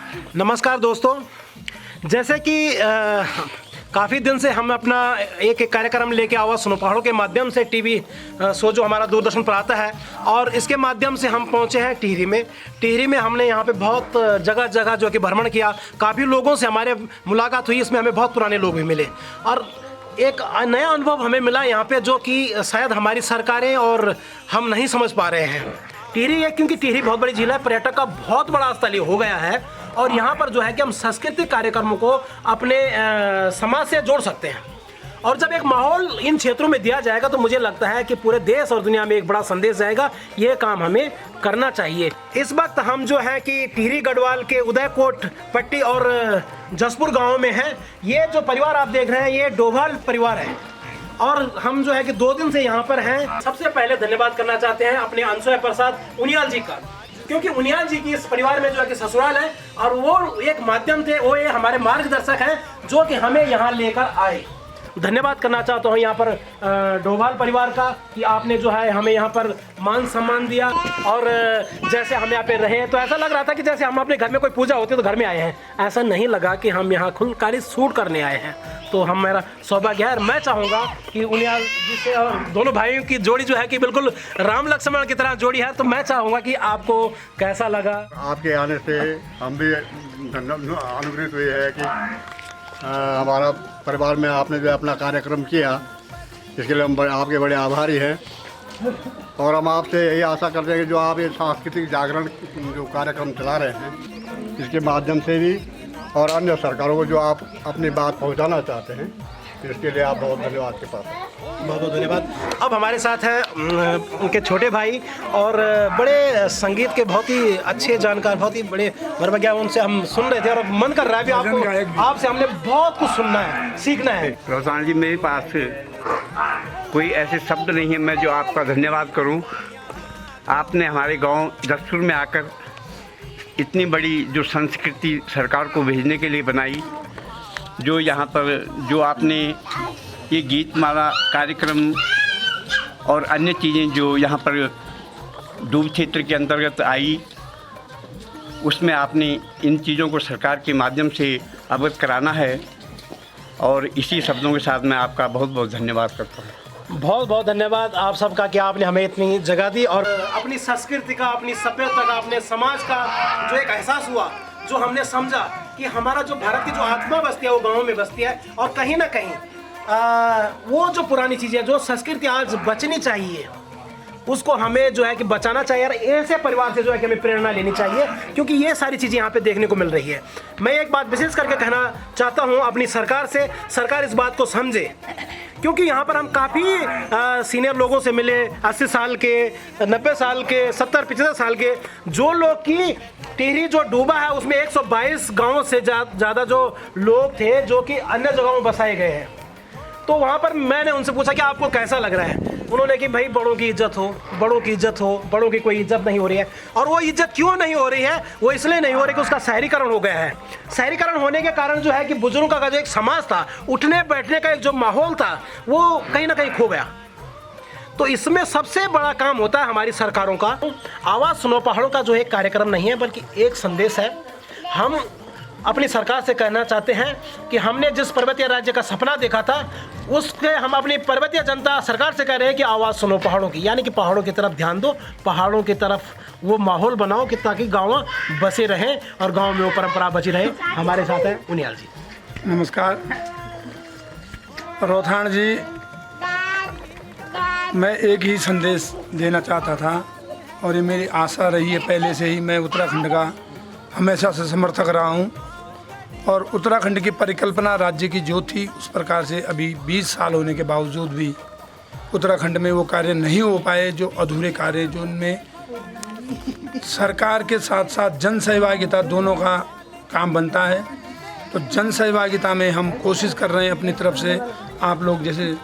नमस्कार दोस्तों, जैसे कि काफ़ी दिन से हम अपना एक कार्यक्रम लेके आवाज़ सुनो पहाड़ों के माध्यम से टीवी शो जो हमारा दूरदर्शन पर आता है, और इसके माध्यम से हम पहुंचे हैं टिहरी में। टिहरी में हमने यहाँ पे बहुत जगह जगह जो कि भ्रमण किया, काफ़ी लोगों से हमारे मुलाकात हुई। इसमें हमें बहुत पुराने लोग भी मिले और एक नया अनुभव हमें मिला यहाँ पे, जो कि शायद हमारी सरकारें और हम नहीं समझ पा रहे हैं। टिहरी है क्योंकि टिहरी बहुत बड़ी झील है, पर्यटक का बहुत बड़ा स्थल हो गया है, और यहाँ पर जो है कि हम सांस्कृतिक कार्यक्रमों को अपने समाज से जोड़ सकते हैं। और जब एक माहौल इन क्षेत्रों में दिया जाएगा तो मुझे लगता है कि पूरे देश और दुनिया में एक बड़ा संदेश जाएगा। ये काम हमें करना चाहिए। इस वक्त हम जो है कि टिहरी गढ़वाल के उदयकोट पट्टी और जसपुर गाँव में हैं। ये जो परिवार आप देख रहे हैं ये डोभाल परिवार है, और हम जो है कि 2 दिन से यहाँ पर हैं। सबसे पहले धन्यवाद करना चाहते हैं अपने अंशुय प्रसाद उनियाल जी का, क्योंकि उनियाल जी की इस परिवार में जो है कि ससुराल है, और वो एक माध्यम थे, वो ये हमारे मार्गदर्शक हैं जो कि हमें यहाँ लेकर आए। धन्यवाद करना चाहता हूँ यहाँ पर डोभाल परिवार का कि आपने जो है हमें यहाँ पर मान सम्मान दिया, और जैसे हम यहाँ पे रहे तो ऐसा लग रहा था कि जैसे हम अपने घर में कोई पूजा होती है तो घर में आए हैं। ऐसा नहीं लगा कि हम यहाँ खुलकारी शूट करने आए हैं। तो हम मेरा सौभाग्य है, और मैं चाहूँगा कि उनियाल जी से और दोनों भाइयों की जोड़ी जो है कि बिल्कुल राम लक्ष्मण की तरह जोड़ी है। तो मैं चाहूँगा कि आपको कैसा लगा? आपके आने से हम भी अनुग्रहित हुए हैं कि हमारा परिवार में आपने जो अपना कार्यक्रम किया, इसके लिए हम आपके बड़े आभारी हैं। और हम आपसे यही आशा करते हैं कि जो आप ये सांस्कृतिक जागरण जो कार्यक्रम चला रहे हैं, इसके माध्यम से भी और अन्य सरकारों को जो आप अपनी बात पहुंचाना चाहते हैं, इसके लिए आप बहुत धन्यवाद के पास। बहुत बहुत धन्यवाद। अब हमारे साथ हैं उनके छोटे भाई और बड़े संगीत के बहुत ही अच्छे जानकार, बहुत ही बड़े वर्वज्ञ। उनसे हम सुन रहे थे और मन कर रहा है भी आपसे हमने बहुत कुछ सुनना है, सीखना है। रोहतान जी, मेरे पास कोई ऐसे शब्द नहीं है मैं जो आपका धन्यवाद करूं। आपने हमारे गांव जसपुर में आकर इतनी बड़ी जो संस्कृति सरकार को भेजने के लिए बनाई, जो यहाँ पर जो आपने ये गीतमाला कार्यक्रम और अन्य चीज़ें जो यहाँ पर दूर क्षेत्र के अंतर्गत आई, उसमें आपने इन चीज़ों को सरकार के माध्यम से अवगत कराना है। और इसी शब्दों के साथ मैं आपका बहुत बहुत धन्यवाद करता हूँ। बहुत बहुत धन्यवाद आप सबका कि आपने हमें इतनी जगह दी, और अपनी संस्कृति का, अपनी सभ्यता का, अपने समाज का जो एक एहसास हुआ, जो हमने समझा कि हमारा जो भारत की जो आत्मा बसती है वो गाँव में बसती है, और कहीं ना कहीं वो जो पुरानी चीज़ें, जो संस्कृति आज बचनी चाहिए, उसको हमें जो है कि बचाना चाहिए। और ऐसे परिवार से जो है कि हमें प्रेरणा लेनी चाहिए, क्योंकि ये सारी चीज़ें यहाँ पे देखने को मिल रही है। मैं एक बात विशेष करके कहना चाहता हूँ अपनी सरकार से, सरकार इस बात को समझे, क्योंकि यहाँ पर हम काफ़ी सीनियर लोगों से मिले, 80 साल के, 90 साल के, 70-75 साल के, जो लोग की टिहरी जो डूबा है उसमें 122 गाँव से ज़्यादा जो लोग थे जो कि अन्य जगहों में बसाए गए हैं। तो वहाँ पर मैंने उनसे पूछा कि आपको कैसा लग रहा है। उन्होंने कि भाई बड़ों की इज्जत हो, बड़ों की इज्जत हो, बड़ों की कोई इज्जत नहीं हो रही है। और वो इज्जत क्यों नहीं हो रही है? वो इसलिए नहीं हो रही कि उसका शहरीकरण हो गया है। शहरीकरण होने के कारण जो है कि बुजुर्गों का जो एक समाज था, उठने बैठने का एक जो माहौल था, वो कहीं ना कहीं खो गया। तो इसमें सबसे बड़ा काम होता है हमारी सरकारों का। आवाज़ सुनो पहाड़ों का जो एक कार्यक्रम नहीं है बल्कि एक संदेश है। हम अपनी सरकार से कहना चाहते हैं कि हमने जिस पर्वतीय राज्य का सपना देखा था, उसके हम अपनी पर्वतीय जनता सरकार से कह रहे हैं कि आवाज़ सुनो पहाड़ों की, यानी कि पहाड़ों की तरफ ध्यान दो, पहाड़ों की तरफ वो माहौल बनाओ कि ताकि गाँव बसे रहें और गाँव में वो परंपरा बची रहे। हमारे साथ हैं उनियाल जी। नमस्कार रोहतान जी, मैं एक ही संदेश देना चाहता था, और ये मेरी आशा रही है पहले से ही। मैं उत्तराखंड का हमेशा से समर्थक रहा हूँ, और उत्तराखंड की परिकल्पना राज्य की जो थी उस प्रकार से अभी 20 साल होने के बावजूद भी उत्तराखंड में वो कार्य नहीं हो पाए, जो अधूरे कार्य, जो उनमें सरकार के साथ साथ जन सहभागिता दोनों का काम बनता है। तो जन सहभागिता में हम कोशिश कर रहे हैं अपनी तरफ से, आप लोग जैसे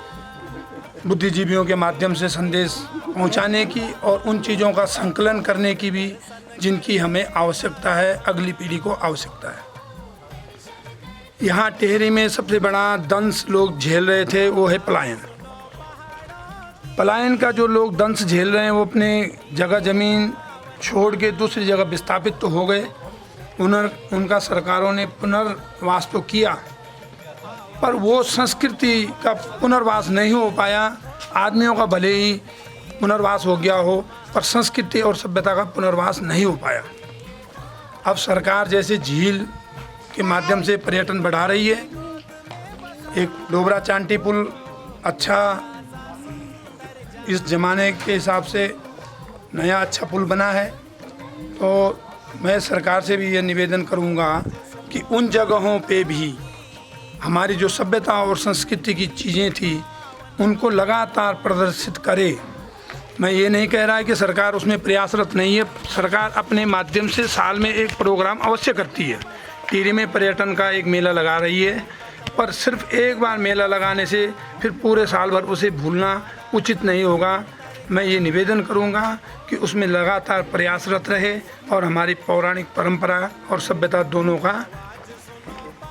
बुद्धिजीवियों के माध्यम से संदेश पहुंचाने की, और उन चीज़ों का संकलन करने की भी जिनकी हमें आवश्यकता है, अगली पीढ़ी को आवश्यकता है। यहाँ टिहरी में सबसे बड़ा दंश लोग झेल रहे थे वो है पलायन। पलायन का जो लोग दंश झेल रहे हैं वो अपने जगह ज़मीन छोड़ के दूसरी जगह विस्थापित तो हो गए, उनका सरकारों ने पुनर्वास तो किया, पर वो संस्कृति का पुनर्वास नहीं हो पाया। आदमियों का भले ही पुनर्वास हो गया हो, पर संस्कृति और सभ्यता का पुनर्वास नहीं हो पाया। अब सरकार जैसे झील के माध्यम से पर्यटन बढ़ा रही है। एक डोबरा चांटी पुल अच्छा, इस ज़माने के हिसाब से नया अच्छा पुल बना है। तो मैं सरकार से भी ये निवेदन करूँगा कि उन जगहों पे भी हमारी जो सभ्यता और संस्कृति की चीज़ें थी उनको लगातार प्रदर्शित करे। मैं ये नहीं कह रहा है कि सरकार उसमें प्रयासरत नहीं है। सरकार अपने माध्यम से साल में एक प्रोग्राम अवश्य करती है। टिहरी में पर्यटन का एक मेला लगा रही है, पर सिर्फ एक बार मेला लगाने से फिर पूरे साल भर उसे भूलना उचित नहीं होगा। मैं ये निवेदन करूँगा कि उसमें लगातार प्रयासरत रहे और हमारी पौराणिक परंपरा और सभ्यता दोनों का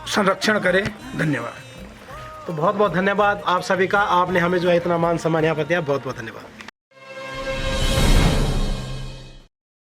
संरक्षण करे। धन्यवाद। तो बहुत बहुत धन्यवाद आप सभी का, आपने हमें जो है इतना मान सम्मान यहाँ पर दिया, बहुत बहुत धन्यवाद।